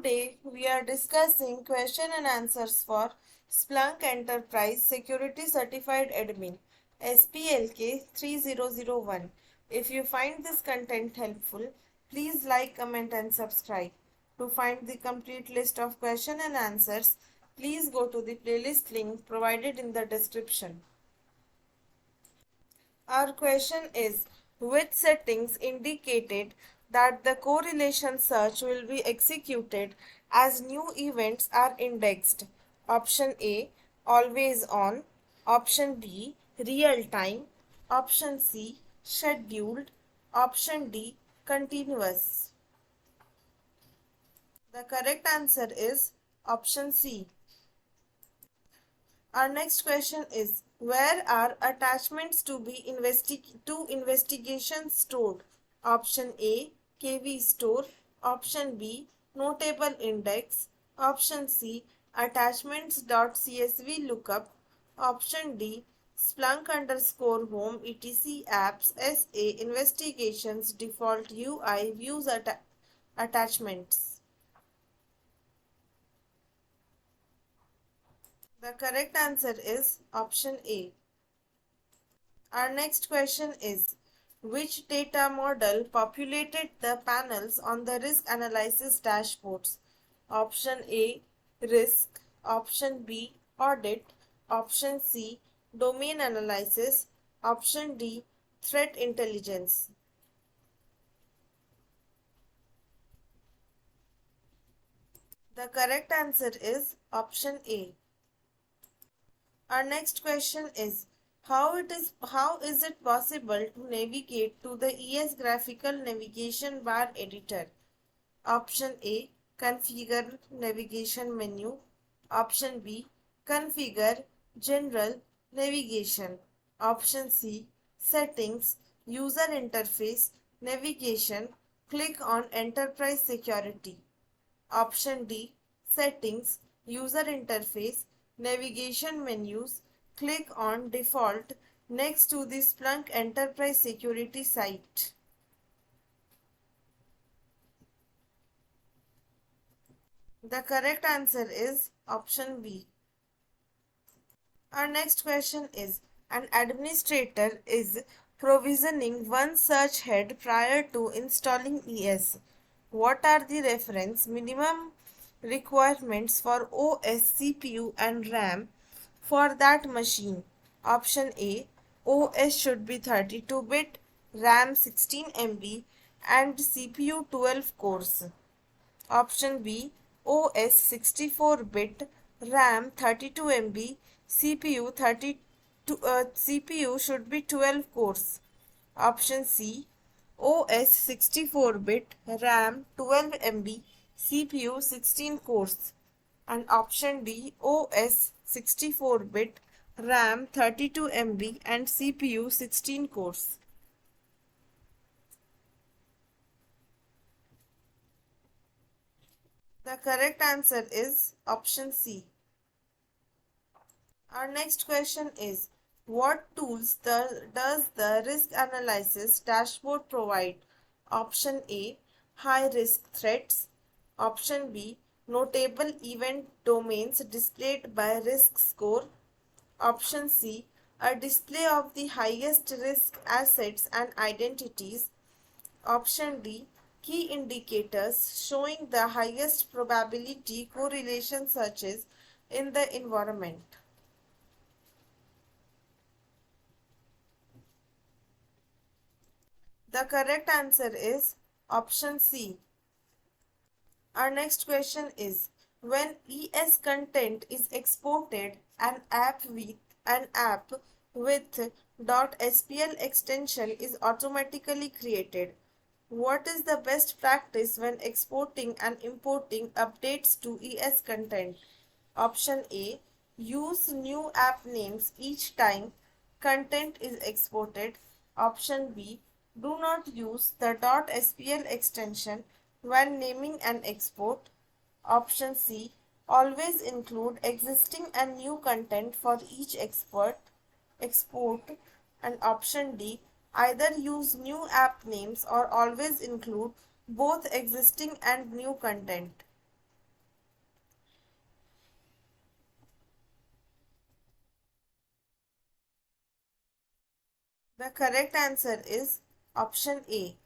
Today we are discussing question and answers for Splunk Enterprise Security Certified Admin SPLK-3001. If you find this content helpful, please like, comment and subscribe. To find the complete list of question and answers, please go to the playlist link provided in the description. Our question is, which settings indicated that the correlation search will be executed as new events are indexed? Option A, always on. Option B, real time. Option C, scheduled. Option D, continuous. The correct answer is option C. Our next question is, where are attachments to be investigations stored? Option A, KV store. Option B, notable index. Option C, attachments.csv lookup. Option D, Splunk underscore home etc apps SA investigations default UI views attachments. The correct answer is option A. Our next question is, which data model populated the panels on the risk analysis dashboards? Option A, risk. Option B, audit. Option C, domain analysis. Option D, threat intelligence. The correct answer is option A. Our next question is, how is it possible to navigate to the ES graphical navigation bar editor? Option A, configure navigation menu. Option B, configure general navigation. Option C, settings, user interface, navigation, click on enterprise security. Option D, settings, user interface, navigation menus, click on default next to the Splunk Enterprise Security site. The correct answer is option B. Our next question is, an administrator is provisioning one search head prior to installing ES. What are the reference minimum requirements for OS, CPU and RAM for that machine? Option A, OS should be 32-bit, RAM 16 MB and CPU 12 cores. Option B, OS 64-bit, RAM 32 MB, CPU should be 12 cores. Option C, OS 64-bit, RAM 12 MB, CPU 16 cores. And option D, OS 64-bit, RAM 32 MB and CPU 16 cores. The correct answer is option C. Our next question is, what tools does the risk analysis dashboard provide? Option A, high risk threats. Option B, notable event domains displayed by risk score. Option C, a display of the highest risk assets and identities. Option D, key indicators showing the highest probability correlation searches in the environment. The correct answer is option C. Our next question is, when ES content is exported, an app with .spl extension is automatically created. What is the best practice when exporting and importing updates to ES content? Option A, use new app names each time content is exported. Option B, do not use the .spl extension when naming an export. Option C, always include existing and new content for each export. And option D, either use new app names or always include both existing and new content. The correct answer is option A.